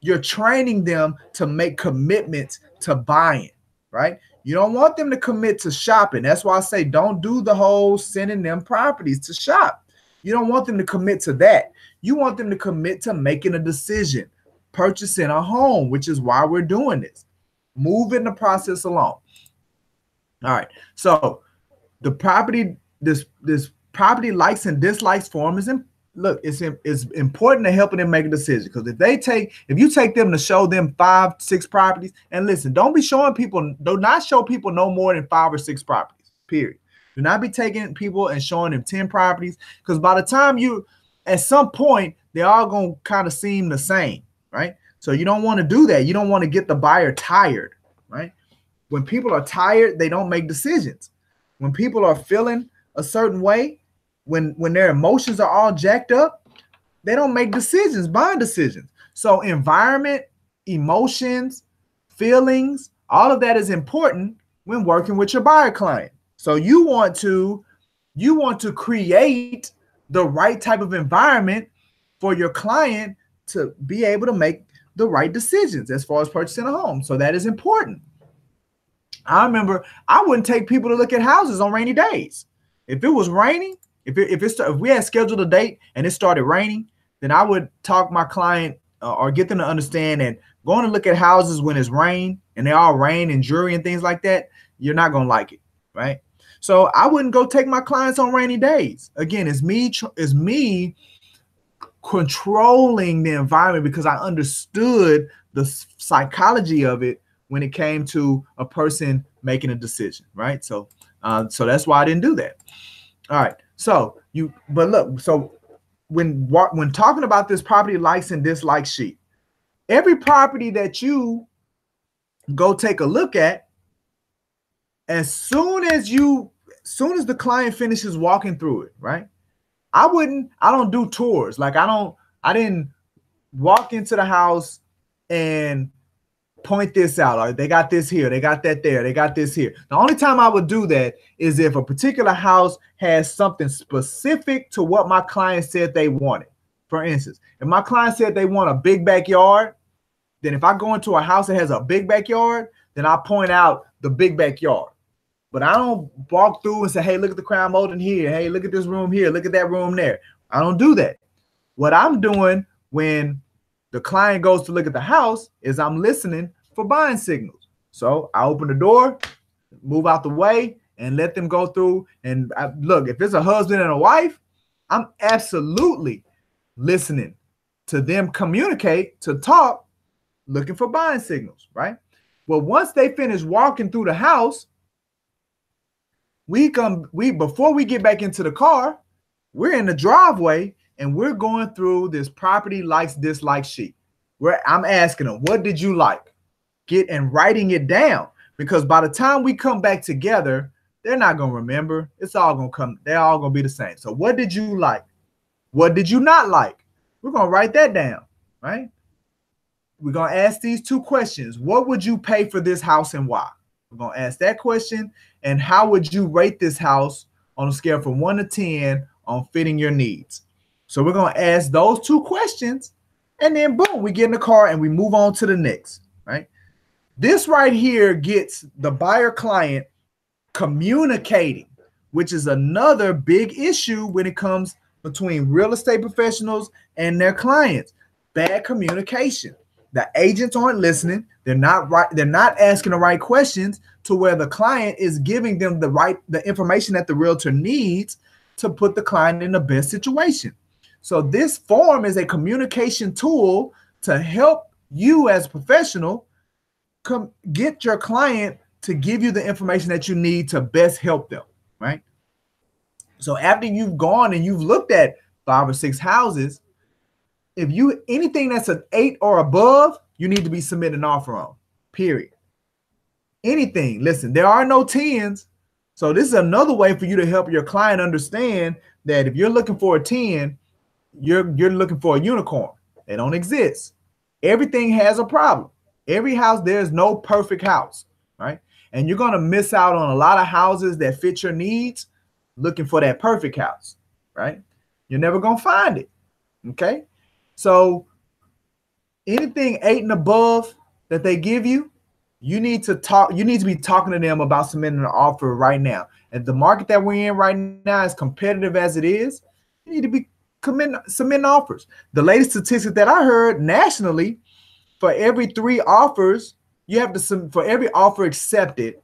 you're training them to make commitments to buying, right? You don't want them to commit to shopping. That's why I say don't do the whole sending them properties to shop. You don't want them to commit to that. You want them to commit to making a decision, purchasing a home, which is why we're doing this. Moving the process along. All right. So the property, this property likes and dislikes form is look, it's important to helping them make a decision, because if you take them to show them 5, 6 properties, and listen, do not show people no more than 5 or 6 properties, period. Do not be taking people and showing them 10 properties, because by the time at some point, they're all going to kind of seem the same, right? So you don't want to do that. You don't want to get the buyer tired, right? When people are tired, they don't make decisions. When people are feeling a certain way, when their emotions are all jacked up, they don't make decisions, buying decisions. So environment, emotions, feelings, all of that is important when working with your buyer client. So you want to create the right type of environment for your client to be able to make the right decisions as far as purchasing a home. So that is important. I remember I wouldn't take people to look at houses on rainy days. If it was raining, if we had scheduled a date and it started raining, then I would talk my client or get them to understand that going to look at houses when it's rain and they all rain and dreary and things like that, you're not going to like it, right? So I wouldn't go take my clients on rainy days. Again, it's me controlling the environment, because I understood the psychology of it when it came to a person making a decision, right? So that's why I didn't do that. All right. So when talking about this property likes and dislikes sheet, every property that you go take a look at, as soon as the client finishes walking through it, right? I don't do tours. Like I didn't walk into the house and point this out. Or they got this here, they got that there, they got this here. The only time I would do that is if a particular house has something specific to what my client said they wanted. For instance, if my client said they want a big backyard, then if I go into a house that has a big backyard, then I point out the big backyard. But I don't walk through and say, hey, look at the crown molding here. Hey, look at this room here. Look at that room there. I don't do that. What I'm doing when the client goes to look at the house is I'm listening for buying signals. So I open the door, move out the way, and let them go through. And look, if it's a husband and a wife, I'm absolutely listening to them communicate, to talk, looking for buying signals, right? Well, once they finish walking through the house, before we get back into the car, we're in the driveway and we're going through this property likes, dislikes sheet. where I'm asking them, what did you like? And writing it down, because by the time we come back together, they're not going to remember. It's all going to come. They're all going to be the same. So what did you like? What did you not like? We're going to write that down, right? We're going to ask these two questions. What would you pay for this house and why? We're going to ask that question. And how would you rate this house on a scale from 1 to 10 on fitting your needs? So we're going to ask those two questions, and then boom, we get in the car and we move on to the next, right? This right here gets the buyer client communicating, which is another big issue when it comes between real estate professionals and their clients. Bad communication. The agents aren't listening. They're not right. They're not asking the right questions to where the client is giving them the information that the realtor needs to put the client in the best situation. So this form is a communication tool to help you as a professional get your client to give you the information that you need to best help them, right? So after you've gone and you've looked at 5 or 6 houses, if anything that's an 8 or above, you need to be submitting an offer on, period. Anything. Listen, there are no 10s. So this is another way for you to help your client understand that if you're looking for a 10, you're looking for a unicorn. They don't exist. Everything has a problem. Every house, there's no perfect house, right? And you're going to miss out on a lot of houses that fit your needs looking for that perfect house, right? You're never going to find it, okay? So anything 8 and above that they give you, you need to be talking to them about submitting an offer right now. And the market that we're in right now, as competitive as it is, you need to be submitting offers. The latest statistic that I heard nationally, for every 3 offers, you have to for every offer accepted,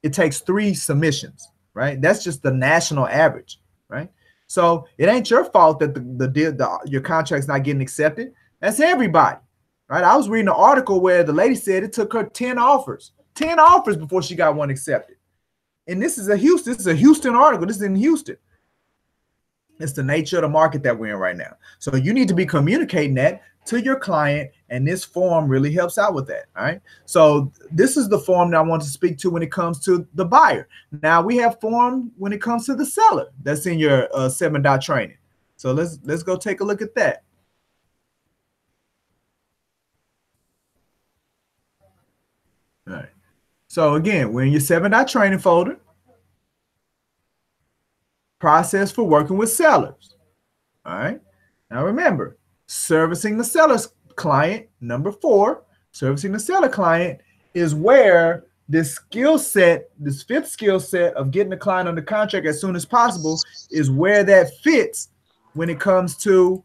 it takes 3 submissions, right? That's just the national average, right? So it ain't your fault that your contract's not getting accepted. That's everybody, right? I was reading an article where the lady said it took her 10 offers before she got one accepted. And this is a Houston article. This is in Houston. It's the nature of the market that we're in right now. So you need to be communicating that to your client, and this form really helps out with that. All right. So this is the form that I want to speak to when it comes to the buyer. Now we have form when it comes to the seller. That's in your 7-dot training. So let's go take a look at that. All right. So again, we're in your 7-dot training folder. Process for working with sellers. All right. Now remember, servicing the seller's client, number 4, servicing the seller client is where this skill set, this 5th skill set of getting the client under contract as soon as possible, is where that fits when it comes to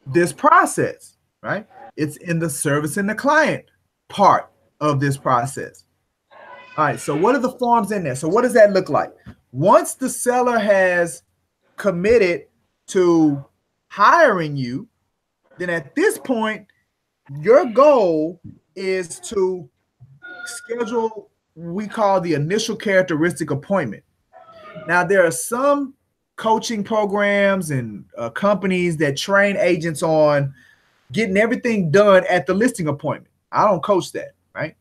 this process, right? It's in the servicing the client part of this process. All right, so what are the forms in there? So what does that look like? Once the seller has committed to hiring you, then at this point, your goal is to schedule what we call the initial characteristic appointment. Now, there are some coaching programs and companies that train agents on getting everything done at the listing appointment. I don't coach that, right?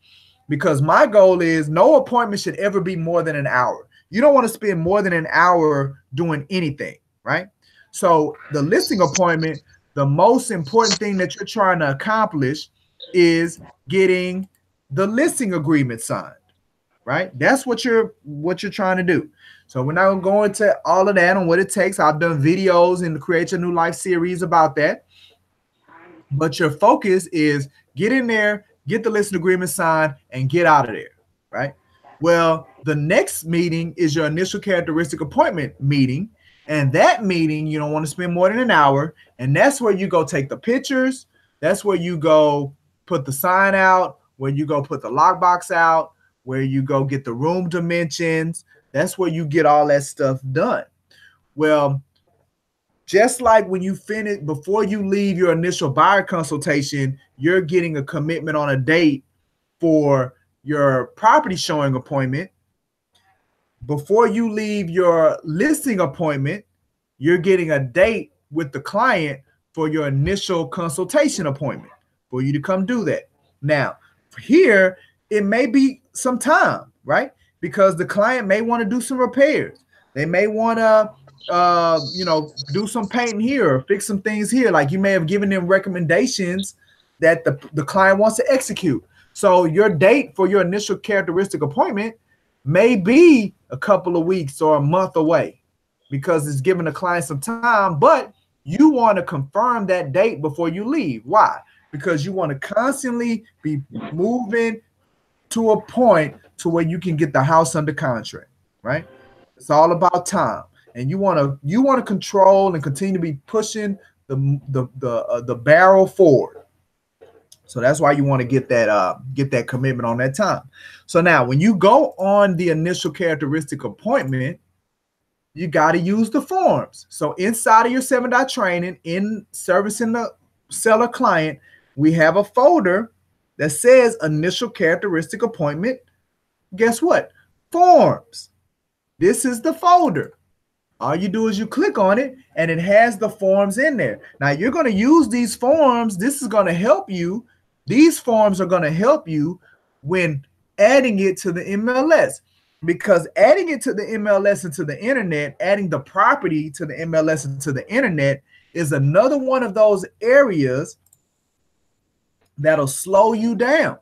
Because my goal is no appointment should ever be more than an hour. You don't want to spend more than an hour doing anything, right? So the listing appointment, the most important thing that you're trying to accomplish is getting the listing agreement signed, right? That's what you're trying to do. So we're not going to go into all of that on what it takes. I've done videos in the Create Your New Life series about that. But your focus is get in there, get the listing agreement signed, and get out of there, right? Well, the next meeting is your initial characteristic appointment meeting. And that meeting, you don't want to spend more than an hour. And that's where you go take the pictures. That's where you go put the sign out, where you go put the lockbox out, where you go get the room dimensions. That's where you get all that stuff done. Well, just like when you finish, before you leave your initial buyer consultation, you're getting a commitment on a date for your property showing appointment. Before you leave your listing appointment, you're getting a date with the client for your initial consultation appointment for you to come do that. Now, here, it may be some time, right? Because the client may want to do some repairs. They may want to, do some painting here or fix some things here. Like you may have given them recommendations that the client wants to execute. So your date for your initial characteristic appointment may be a couple of weeks or a month away because it's giving the client some time, but you want to confirm that date before you leave. Why? Because you want to constantly be moving to a point to where you can get the house under contract, right? It's all about time, and you want to control and continue to be pushing the barrel forward. So that's why you want to get that commitment on that time. So now, when you go on the initial characteristic appointment, you got to use the forms. So inside of your 7-dot training, in servicing the seller client, we have a folder that says initial characteristic appointment. Guess what? Forms. This is the folder. All you do is you click on it and it has the forms in there. Now you're going to use these forms. This is going to help you. These forms are going to help you when adding it to the MLS, because adding it to the MLS and to the internet, adding the property to the MLS and to the internet is another one of those areas that'll slow you down.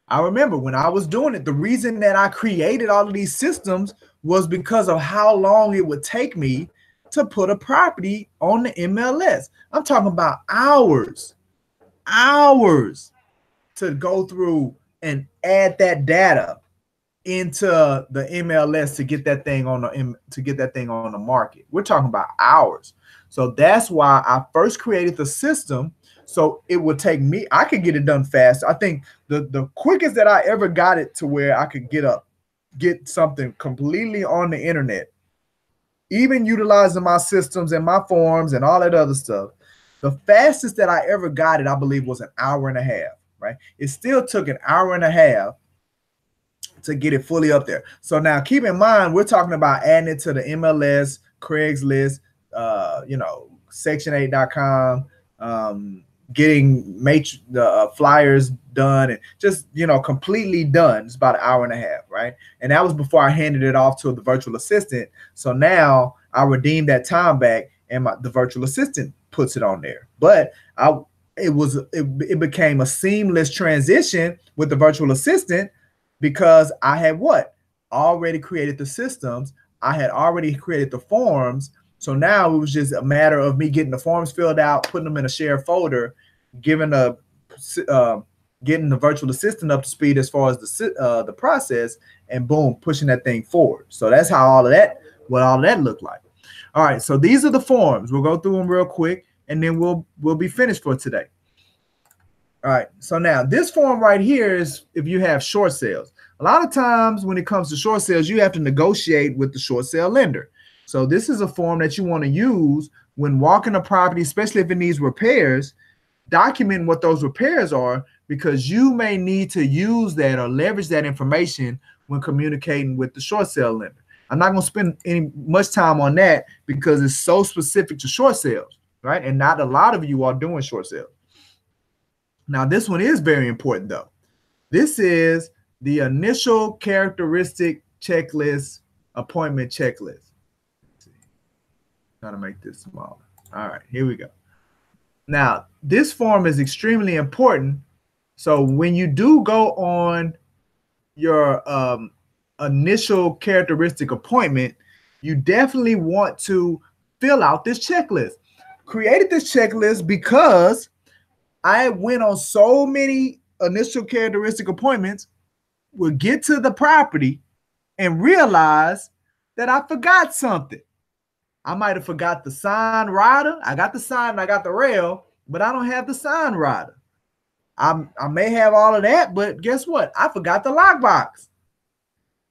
I remember when I was doing it, the reason that I created all of these systems was because of how long it would take me to put a property on the MLS. I'm talking about hours to go through and add that data into the MLS to get that thing on the market. We're talking about hours. So that's why I first created the system. So it would take me, I could get it done fast. I think the quickest that I ever got it to where I could get something completely on the internet, even utilizing my systems and my forms and all that other stuff, the fastest that I ever got it, I believe, was an hour and a half, right? It still took an hour and a half to get it fully up there. So now keep in mind, we're talking about adding it to the MLS, Craigslist, section8.com, getting the flyers done and just, completely done. It's about an hour and a half, right? And that was before I handed it off to the virtual assistant. So now I redeemed that time back and the virtual assistant puts it on there. But it became a seamless transition with the virtual assistant because I had already created the systems. I had already created the forms. So now it was just a matter of me getting the forms filled out, putting them in a shared folder, getting the virtual assistant up to speed as far as the process, and boom, pushing that thing forward. So that's how what all that looked like. All right, so these are the forms. We'll go through them real quick, and then we'll be finished for today. All right, so now this form right here is if you have short sales. A lot of times when it comes to short sales, you have to negotiate with the short sale lender. So this is a form that you want to use when walking a property, especially if it needs repairs. Document what those repairs are, because you may need to use that or leverage that information when communicating with the short sale lender. I'm not going to spend much time on that because it's so specific to short sales, right? And not a lot of you are doing short sales. Now, this one is very important, though. This is the initial characteristic checklist, appointment checklist. Let's see. Trying to make this smaller. All right, here we go. Now, this form is extremely important. So when you do go on your initial characteristic appointment, you definitely want to fill out this checklist. Created this checklist because I went on so many initial characteristic appointments, would get to the property and realize that I forgot something. I might have forgot the sign rider. I got the sign and I got the rail, but I don't have the sign rider. I may have all of that, but guess what? I forgot the lockbox.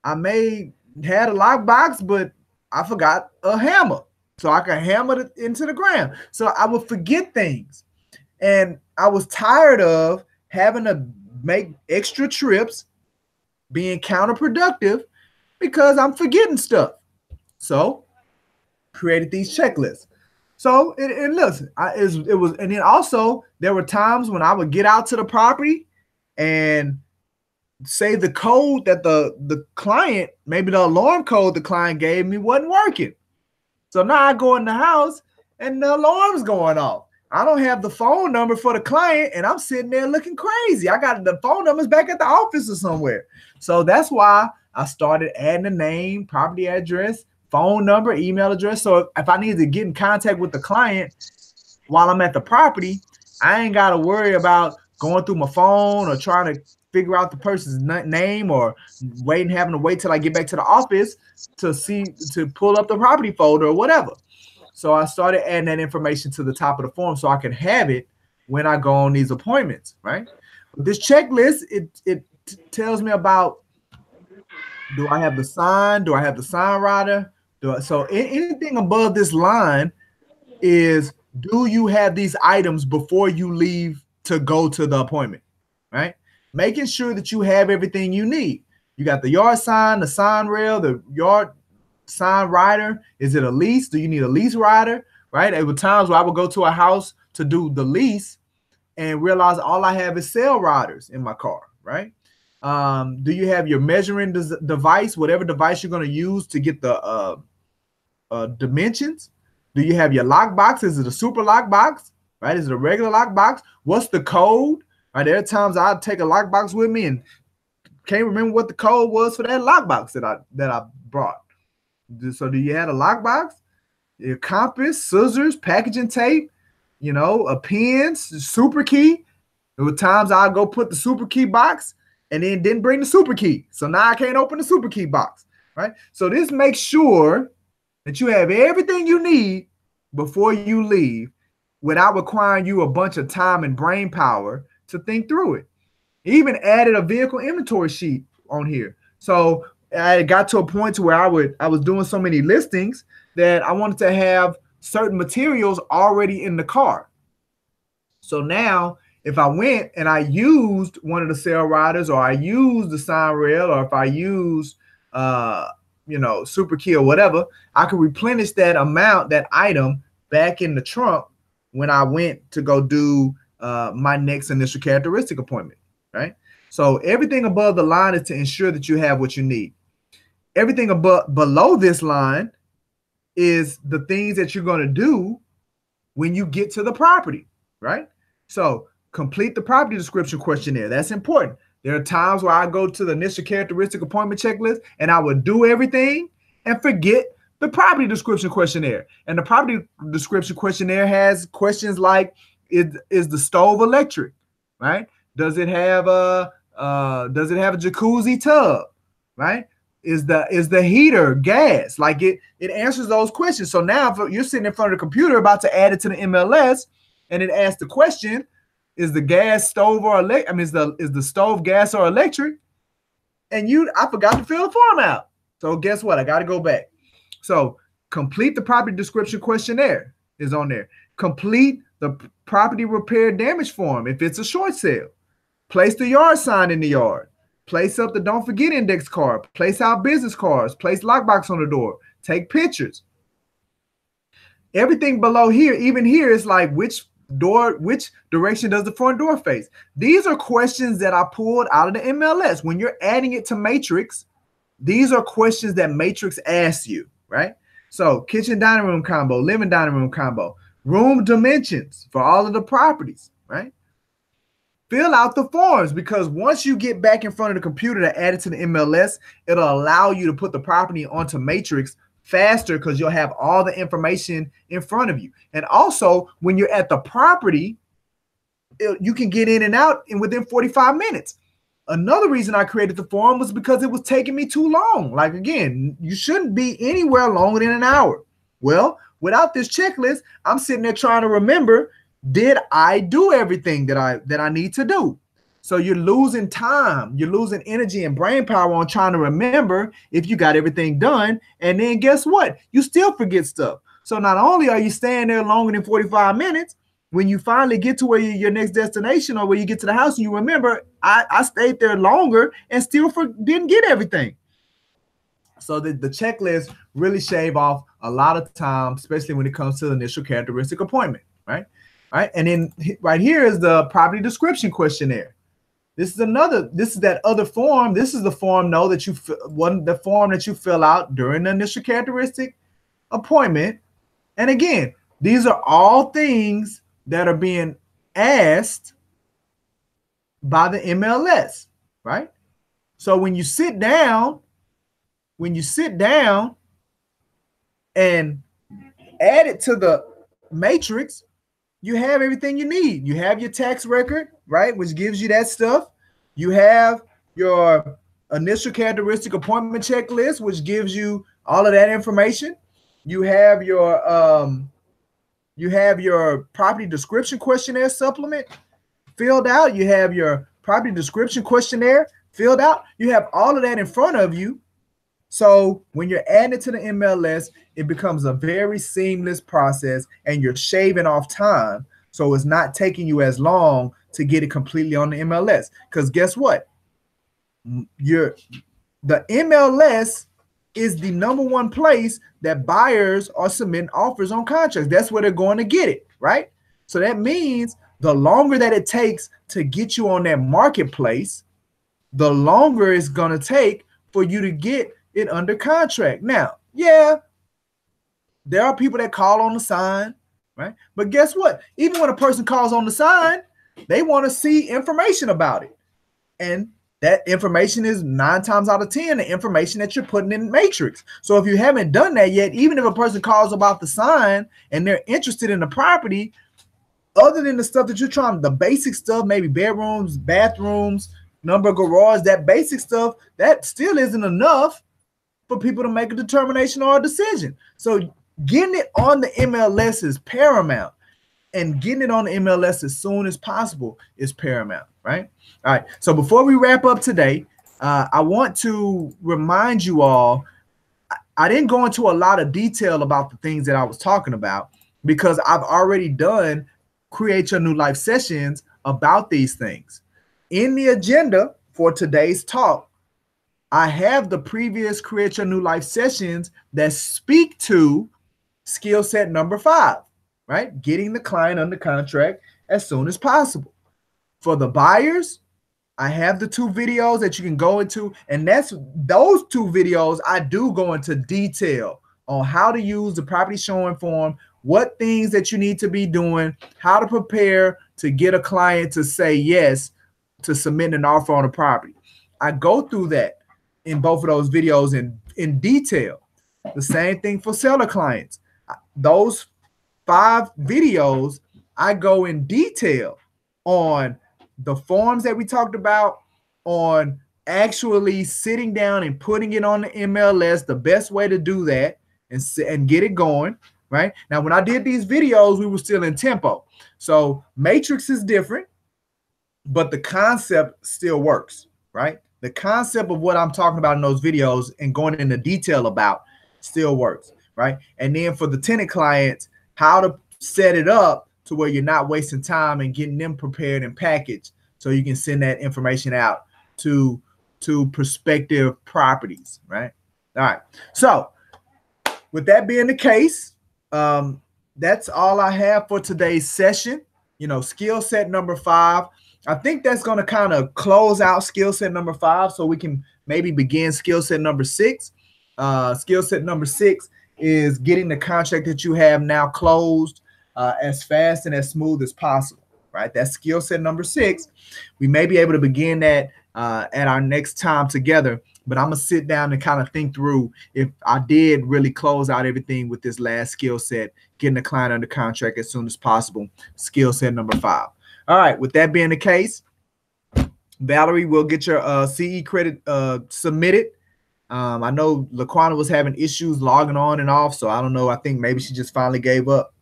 I may have a lockbox, but I forgot a hammer. So I can hammer it into the ground. So I would forget things. And I was tired of having to make extra trips, being counterproductive because I'm forgetting stuff. So created these checklists. So and listen, it was, and then also there were times when I would get out to the property and say the code that the client, maybe the alarm code the client gave me wasn't working. So now I go in the house and the alarm's going off. I don't have the phone number for the client and I'm sitting there looking crazy. I got the phone numbers back at the office or somewhere. So that's why I started adding a name, property address, phone number, email address. So if I need to get in contact with the client while I'm at the property, I ain't got to worry about going through my phone or trying to figure out the person's name or having to wait till I get back to the office to pull up the property folder or whatever. So I started adding that information to the top of the form so I can have it when I go on these appointments, right? This checklist, it tells me about, do I have the sign? Do I have the sign rider? So anything above this line is, do you have these items before you leave to go to the appointment, right? Making sure that you have everything you need. You got the yard sign, the sign rail, the yard sign rider. Is it a lease? Do you need a lease rider, right? There were times where I would go to a house to do the lease and realize all I have is sale riders in my car, right? Do you have your measuring device, whatever device you're going to use to get the dimensions? Do you have your lock box? Is it a super lock box, right? Is it a regular lock box? What's the code? Right, there are times I'd take a lock box with me and can't remember what the code was for that lock box that I brought. So do you have a lock box? Your compass, scissors, packaging tape, you know, a pen, super key. There were times I'd go put the super key box and then didn't bring the super key. So now I can't open the super key box, right? So this makes sure that you have everything you need before you leave without requiring you a bunch of time and brain power to think through it. Even added a vehicle inventory sheet on here. So I got to a point to where I was doing so many listings that I wanted to have certain materials already in the car. So now if I went and I used one of the sale riders, or I used the sign rail, or if I used you know, super key or whatever, I could replenish that amount, that item back in the trunk when I went to go do my next initial characteristic appointment, right? So everything above the line is to ensure that you have what you need. Everything below this line is the things that you're going to do when you get to the property, right? So complete the property description questionnaire. That's important. There are times where I go to the initial characteristic appointment checklist and I would do everything and forget the property description questionnaire. And the property description questionnaire has questions like, is the stove electric, right? Does it have a jacuzzi tub, right? Is the heater gas? Like it answers those questions. So now if you're sitting in front of the computer about to add it to the MLS and it asks the question, is the gas stove or electric? I mean, is the stove gas or electric? And I forgot to fill the form out. So guess what? I got to go back. So complete the property description questionnaire is on there. Complete the property repair damage form if it's a short sale. Place the yard sign in the yard. Place up the don't forget index card. Place out business cards. Place lockbox on the door. Take pictures. Everything below here, even here, is like which direction does the front door face? These are questions that I pulled out of the MLS. When you're adding it to Matrix, these are questions that Matrix asks you, right? So kitchen dining room combo, living dining room combo, room dimensions for all of the properties, right? Fill out the forms, because once you get back in front of the computer to add it to the MLS, it'll allow you to put the property onto Matrix faster because you'll have all the information in front of you. And also, when you're at the property, you can get in and out within 45 minutes. Another reason I created the form was because it was taking me too long. Like, again, you shouldn't be anywhere longer than an hour. Well, without this checklist, I'm sitting there trying to remember, did I do everything that I need to do? So you're losing time, you're losing energy and brain power on trying to remember if you got everything done. And then guess what? You still forget stuff. So not only are you staying there longer than 45 minutes, when you finally get to where your next destination or where you get to the house and you remember, I stayed there longer and still didn't get everything. So the checklist really shave off a lot of times, especially when it comes to the initial characteristic appointment, right? Right. And then right here is the property description questionnaire. This is that other form. This is the form the form that you fill out during the initial characteristic appointment. And again, these are all things that are being asked by the MLS, right? So when you sit down and add it to the matrix, you have everything you need. You have your tax record, right, which gives you that stuff. You have your initial characteristic appointment checklist, which gives you all of that information. You have your property description questionnaire supplement filled out. You have your property description questionnaire filled out. You have all of that in front of you. So when you're adding it to the MLS, it becomes a very seamless process, and you're shaving off time. So it's not taking you as long to get it completely on the MLS. Because guess what? The MLS is the #1 place that buyers are submitting offers on contracts. That's where they're going to get it, right? So that means the longer that it takes to get you on that marketplace, the longer it's going to take for you to get it under contract. Now, yeah, there are people that call on the sign, right? But guess what? Even when a person calls on the sign, they want to see information about it. And that information is 9 times out of 10 the information that you're putting in Matrix. So if you haven't done that yet, even if a person calls about the sign and they're interested in the property, other than the stuff that you're trying, the basic stuff, maybe bedrooms, bathrooms, number of garage, that basic stuff, that still isn't enough for people to make a determination or a decision. So getting it on the MLS is paramount, and getting it on the MLS as soon as possible is paramount, right? All right. So before we wrap up today, I want to remind you all, I didn't go into a lot of detail about the things that I was talking about because I've already done Create Your New Life sessions about these things. In the agenda for today's talk, I have the previous Create Your New Life sessions that speak to skill set number 5, right? Getting the client under contract as soon as possible. For the buyers, I have the 2 videos that you can go into, and those 2 videos I do go into detail on how to use the property showing form, what things that you need to be doing, how to prepare to get a client to say yes to submit an offer on a property. I go through that in both of those videos in detail. The same thing for seller clients. Those 5 videos, I go in detail on the forms that we talked about, on actually sitting down and putting it on the MLS, the best way to do that and get it going, right? Now, when I did these videos, we were still in tempo. So Matrix is different, but the concept still works, right? The concept of what I'm talking about in those videos and going into detail about still works, right? And then for the tenant clients, how to set it up to where you're not wasting time and getting them prepared and packaged so you can send that information out to prospective properties, right? All right. So with that being the case, that's all I have for today's session. Skill set number 5. I think that's going to kind of close out skill set number 5 so we can maybe begin skill set number 6. Skill set number 6 is getting the contract that you have now closed as fast and as smooth as possible, right? That's skill set number 6. We may be able to begin that at our next time together, but I'm going to sit down and kind of think through if I did really close out everything with this last skill set, getting the client under contract as soon as possible, skill set number 5. All right, with that being the case, Valerie, we'll get your CE credit submitted. I know LaQuana was having issues logging on and off, so I don't know. I think maybe she just finally gave up.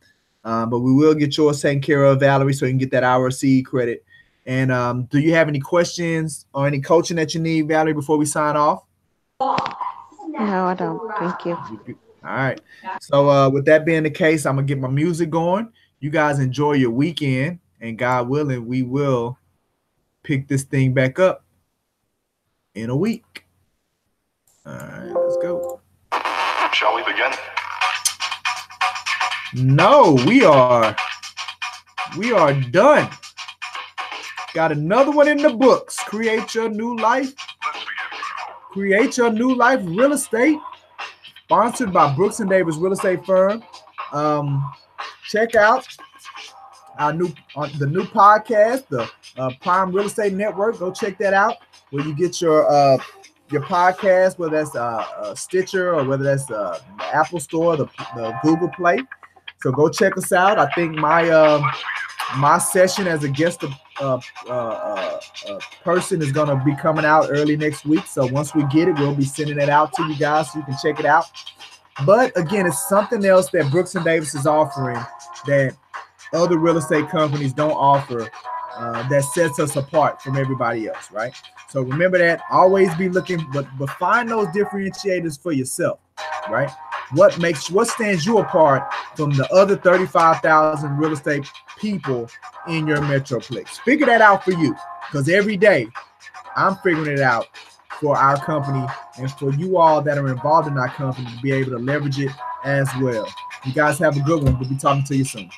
But we will get yours taken care of, Valerie, so you can get that hour of CE credit. And do you have any questions or any coaching that you need, Valerie, before we sign off? No, I don't. Thank you. All right. So with that being the case, I'm going to get my music going. You guys enjoy your weekend. And God willing, we will pick this thing back up in a week. All right, let's go. Shall we begin? No, we are done. Got another one in the books. Create Your New Life. Create Your New Life Real Estate. Sponsored by Brooks and Davis Real Estate Firm. Check out the new podcast, the Prime Real Estate Network. Go check that out where you get your podcast, whether that's Stitcher or whether that's the Apple Store, the Google Play. So go check us out. I think my session as a guest person is going to be coming out early next week. So once we get it, we'll be sending it out to you guys so you can check it out. But again, it's something else that Brooks and Davis is offering that other real estate companies don't offer, that sets us apart from everybody else, right? So remember that. Always be looking, but find those differentiators for yourself, right? What stands you apart from the other 35,000 real estate people in your metroplex? Figure that out for you, because every day I'm figuring it out for our company and for you all that are involved in our company to be able to leverage it as well. You guys have a good one. We'll be talking to you soon.